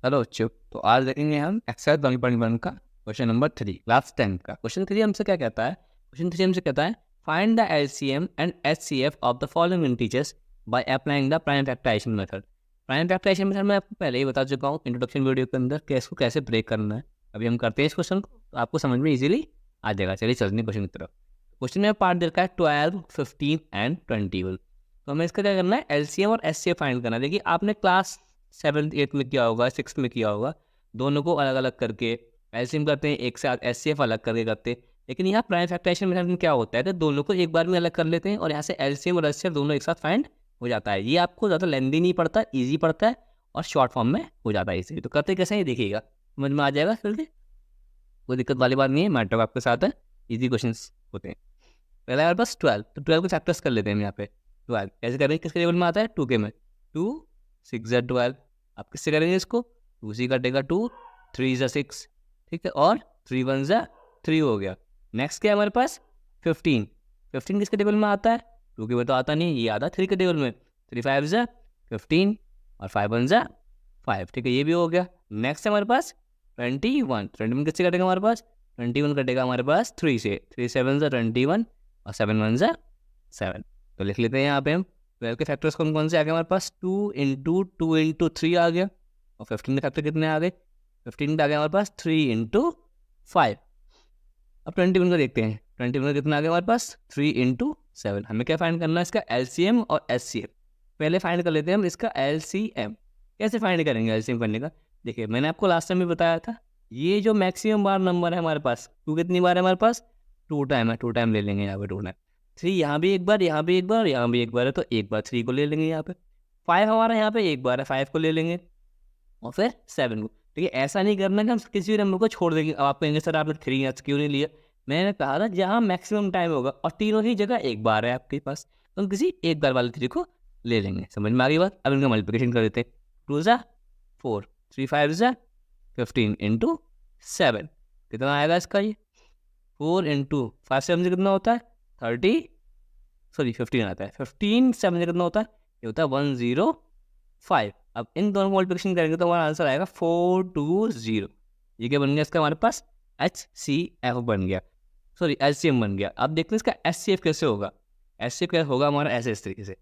Hello बच्चों, तो आज देखेंगे हम एक्सरसाइज 1.1 का क्वेश्चन नंबर 3 क्लास 10 का। क्वेश्चन 3 हमसे क्या कहता है? क्वेश्चन 3 हमसे कहता है find the LCM and HCF of the following integers by applying the prime factorisation method. Prime factorisation method मैं आपको पहले ही बता चुका हूँ इंट्रोडक्शन वीडियो के अंदर कि इसको कैसे ब्रेक करना है। अभी हम करते हैं इस क्वेश्चन को, तो आपको समझ में इजीली आ जाएगा। चलिए चलते हैं क्वेश्चन की तरफ। क्वेश्चन में पार्ट दे रखा है 12, 15 एंड 21। तो हमें इसका क्या करना है? एलसीएम और एचसीएफ फाइंड करना है। देखिए आपने क्लास 7th 8th में किया होगा, 6th में किया होगा, दोनों को अलग अलग करके एलसीएम करते हैं, एक साथ एचसीएफ अलग करके करते हैं। लेकिन यहाँ प्राइम फैक्टराइजेशन मेथड में क्या होता है कि दोनों को एक बार में अलग कर लेते हैं और यहाँ से एलसीएम और एचसीएफ दोनों एक साथ फाइंड हो जाता है। ये आपको ज़्यादा लेंदी नहीं पड़ता, ईजी पड़ता है और शॉर्ट फॉर्म में हो जाता है इसी। तो करते कैसे हैं देखिएगा, समझ में आ जाएगा। फिर कोई दिक्कत वाली बात नहीं है, मैटर आपके साथ है, ईजी क्वेश्चन होते हैं। पहला हमारे पास 12, तो 12 को फैक्टर्स कर लेते हैं हम यहाँ पे। 12 कैसे करेंगे, किसके टेबल में आता है? 2 के में 2 6 ज़ा 12। आप किससे करेंगे इसको? 2 से कटेगा 2, 3 ज़ा 6, ठीक है, और 3 1 ज़ा 3 हो गया। नेक्स्ट क्या है हमारे पास? 15। 15 किसके टेबल में आता है? 2 के में तो आता नहीं, ये आता है 3 के टेबल में। 3 5 ज़ा 15 और 5 1 ज़ा 5, ठीक है, ये भी हो गया। नेक्स्ट है हमारे पास 21। 21 किससे कटेगा हमारे पास? 21 कटेगा हमारे पास 3 से। 3 7 ज़ा 21 और 7 1 ज़ा 7। तो लिख लेते हैं यहाँ पे हम 12 के फैक्टर्स कौन कौन से आ गए हमारे पास? 2 इंटू 2 इंटू 3 आ गया। और 15 के फैक्टर कितने आ गए? 15 का आ गया हमारे पास 3 इंटू 5। अब 21 का देखते हैं। 21 का कितना आ गया हमारे पास? 3 इंटू 7। हमें क्या फाइंड करना है? इसका एलसीएम और एचसीएफ। पहले फाइंड कर लेते हैं हम इसका एलसीएम। कैसे फाइंड करेंगे एलसीएम करने का? देखिए मैंने आपको लास्ट टाइम भी बताया था, ये जो मैक्सिमम बार नंबर है हमारे पास, 2 कितनी बार है हमारे पास? 2 टाइम है। 2 टाइम ले लेंगे यहाँ पे, 2 टाइम। 3 यहाँ भी एक बार, यहाँ भी एक बार, यहाँ भी एक बार है, तो एक बार 3 को ले लेंगे यहाँ पे। 5 हमारा यहाँ पे एक बार है, 5 को ले लेंगे और फिर 7 को। ठीक है, ऐसा नहीं करना कि हम किसी भी नंबर को छोड़ देंगे। अब आप कहेंगे सर आपने 3 यहाँ क्यों नहीं लिया? मैंने कहा था जहाँ मैक्सिमम टाइम होगा और तीनों ही जगह एक बार है आपके पास, तो हम किसी एक बार वाले 3 को ले लेंगे। समझ में आ गई बात? अब इनका मल्टीप्लिकेशन कर देते हैं। 2 ज़ा 4, 3 5 ज़ा 15 इंटू 7, कितना आएगा इसका? ये 4 इंटू 5 7 से कितना होता है? 15 आता है। 15 7 से कितना होता है? ये होता है 105। अब इन दोनों को मल्टीप्लिकेशन करेंगे तो हमारा आंसर आएगा 420। ये क्या बन गया इसका? हमारे पास HCF बन गया, सॉरी LCM बन गया। अब देखते हैं इसका HCF कैसे होगा। HCF क्या होगा हमारा? ऐसे इस तरीके से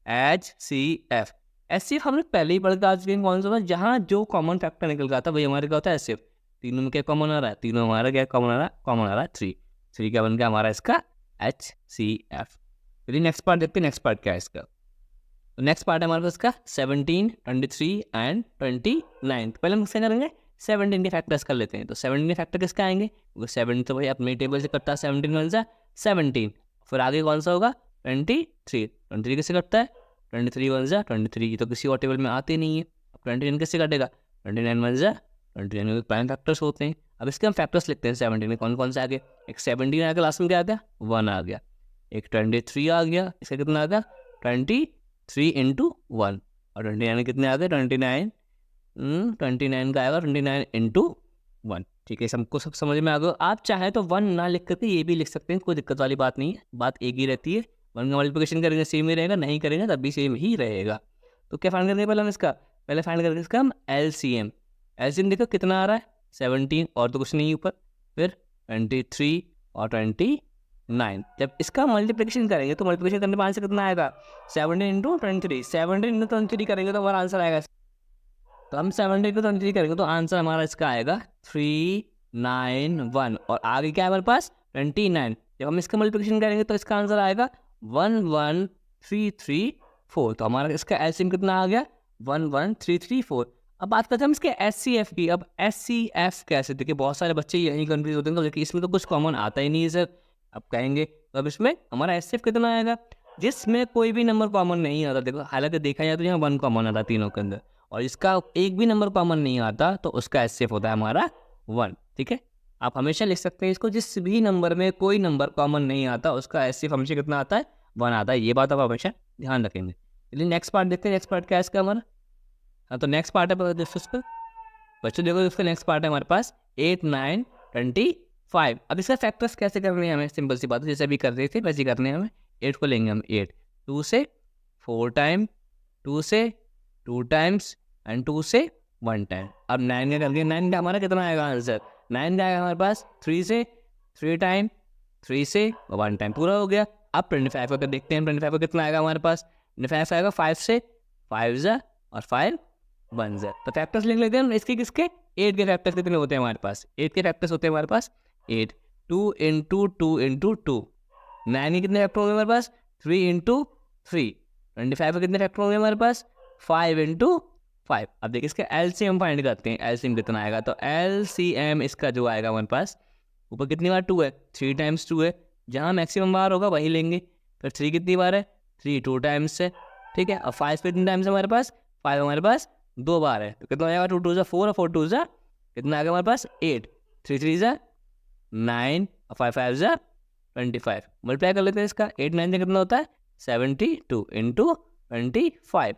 HCF। HCF हमने पहले ही पढ़ के आ चुके हैं, कौन सा था? जहाँ जो कॉमन फैक्टर निकल गया था वही हमारे क्या होता है? HCF। तीनों में क्या कॉमन आ रहा है? तीनों हमारा क्या कॉमन आ रहा है? कॉमन आ रहा है 3। 3 क्या बन गया हमारा इसका? HCF। चलिए नेक्स्ट पार्ट देखते हैं, नेक्स्ट पार्ट क्या है इसका। तो नेक्स्ट पार्ट है हमारे पास इसका 17, 23 एंड 29। पहले हम किससे करेंगे? 17 के फैक्टर्स कर लेते हैं। तो 17 के फैक्टर किसके आएंगे? क्योंकि 7 तो भाई अपने टेबल से करता है, 17 1 ज़ा 17। फिर आगे कौन सा होगा? 23। 23 किससे कटता है? 23 1 ज़ा 23, ये तो किसी और टेबल में आते नहीं है। अब 29 किससे कटेगा? 29 1 ज़ा 29 प्राइम फैक्टर्स होते हैं। अब इसके हम फैक्टर्स लिखते हैं। 17 में कौन कौन से आ गए? एक 17 आ गया, लास्ट में क्या आ गया? 1 आ गया। एक 23 आ गया, इसका कितना आ गया? 23 इंटू 1। और 29 कितने आ गए? 29 का आएगा 29 इंटू 1। ठीक है, सबको सब समझ में आ गया। आप चाहे तो 1 ना लिख करके ये भी लिख सकते हैं, कोई दिक्कत वाली बात नहीं है, बात एक ही रहती है। 1 का मल्टीप्लिकेशन करेंगे सेम ही रहेगा, नहीं करेंगे तब भी सेम ही रहेगा। तो क्या फाइंड करेंगे पहले हम इसका? पहले फाइंड करेंगे इसका हम LCM। LCM देखो कितना आ रहा है? 17 और तो कुछ नहीं ऊपर, फिर 23 और 29। जब इसका मल्टीप्लिकेशन करेंगे तो मल्टीप्लिकेशन करने पर आंसर कितना आएगा? 17 इंटू 23। 17 इंटू 23 करेंगे तो हमारा आंसर आएगा, तो हम 17 इंटू 23 करेंगे तो आंसर हमारा इसका आएगा 391। और आगे क्या है हमारे पास? 29। जब हम इसका मल्टीप्लिकेशन करेंगे तो इसका आंसर आएगा 11334। तो हमारा इसका एलसीएम कितना आ गया? 11334। अब बात करते हैं हम इसके HCF की। अब HCF कैसे? देखिए बहुत सारे बच्चे यही कंफ्यूज होते हैं, तो देखिए इसमें तो कुछ कॉमन आता ही नहीं है सर। अब कहेंगे तो अब इसमें हमारा HCF कितना आएगा? जिसमें कोई भी नंबर कॉमन नहीं आता। देखो हालांकि देखा जाए तो यहाँ 1 कॉमन आता है तीनों के अंदर, और इसका एक भी नंबर कॉमन नहीं आता, तो उसका HCF होता है हमारा 1। ठीक है, आप हमेशा लिख सकते हैं इसको, जिस भी नंबर में कोई नंबर कॉमन नहीं आता उसका HCF हमेशा कितना आता है? 1 आता है। ये बात आप हमेशा ध्यान रखेंगे। चलिए नेक्स्ट पार्ट देखते हैं। नेक्स्ट पार्ट क्या है इसका हमारा? हाँ, तो नेक्स्ट पार्ट है बच्चों देखो, इसका नेक्स्ट पार्ट है हमारे पास 8 9 25। अब इसका फैक्टर्स कैसे करने हैं हमें? सिंपल सी बात है, जैसे अभी कर रहे थे वैसे ही करने हैं हमें। 8 को लेंगे हम 8, 2 से 4 टाइम, 2 से 2 टाइम्स एंड 2 से 110। अब 9 का कर दिया, 9 का हमारा कितना आएगा आंसर, 9 का आएगा हमारे पास 3 से, 3 टाइम, 3 से 1 टाइम, पूरा हो गया। अब 25 का देखते हैं, 25 का कितना आएगा हमारे पास, 25 आएगा 5 से, 5 जा और 5 1 जा। तो फैक्टर्स लिख लेते हैं इसके किसके, 8 के फैक्टर्स कितने होते हैं हमारे पास, 8 के फैक्टर्स होते हैं हमारे पास 8, 2 इंटू 2 इंटू 2, 9 के कितने फैक्टर होंगे हमारे पास, 3 इंटू 3, 25 के कितने फैक्टर होंगे हमारे पास, 5 इंटू 5। अब देखिए इसका एलसीएम फाइंड करते हैं, एलसीएम कितना आएगा, तो एलसीएम इसका जो आएगा हमारे पास, ऊपर कितनी बार 2 है, 3 टाइम्स 2 है, जहाँ मैक्सिमम बार होगा वही लेंगे। फिर 3 कितनी बार है, 3 2 टाइम्स है, ठीक है। अब 5 कितने टाइम्स है हमारे पास, 5 हमारे पास 2 बार है, तो कितना आएगा, 2 2 4 और 4 2 कितना आएगा हमारे पास 8, 3 3 9 और 5 5 25। मल्टीप्लाई कर लेते हैं इसका, 8 9 से कितना होता है 72 इंटू 25,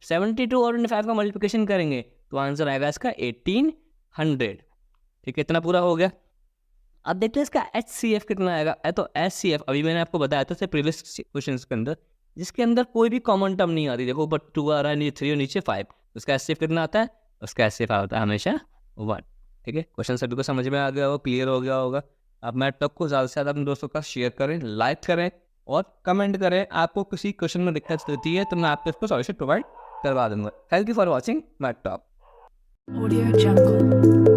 72 और 25 का मल्टीप्लिकेशन करेंगे तो आंसर आएगा इसका 1800, ठीक है। इतना पूरा हो गया। अब देखते हैं इसका HCF कितना आएगा। तो HCF अभी मैंने आपको बताया था प्रीवियस क्वेश्चन के अंदर, जिसके अंदर कोई भी कॉमन टर्म नहीं आती, देखो ऊपर 2 आ रहा है, नीचे 3 और नीचे 5, उसका HCF कितना आता है, उसका HCF आता है हमेशा 1, ठीक है। क्वेश्चन सभी को समझ में आ गया होगा, क्लियर हो गया होगा। आप मैथ टॉक को ज़्यादा से ज़्यादा अपने दोस्तों का शेयर करें, लाइक करें और कमेंट करें। आपको किसी क्वेश्चन में दिक्कत होती है तो मैं आपको इसको सॉल्यूशन प्रोवाइड करवा दूंगा। Thank you for watching math talk. Audio Jungle.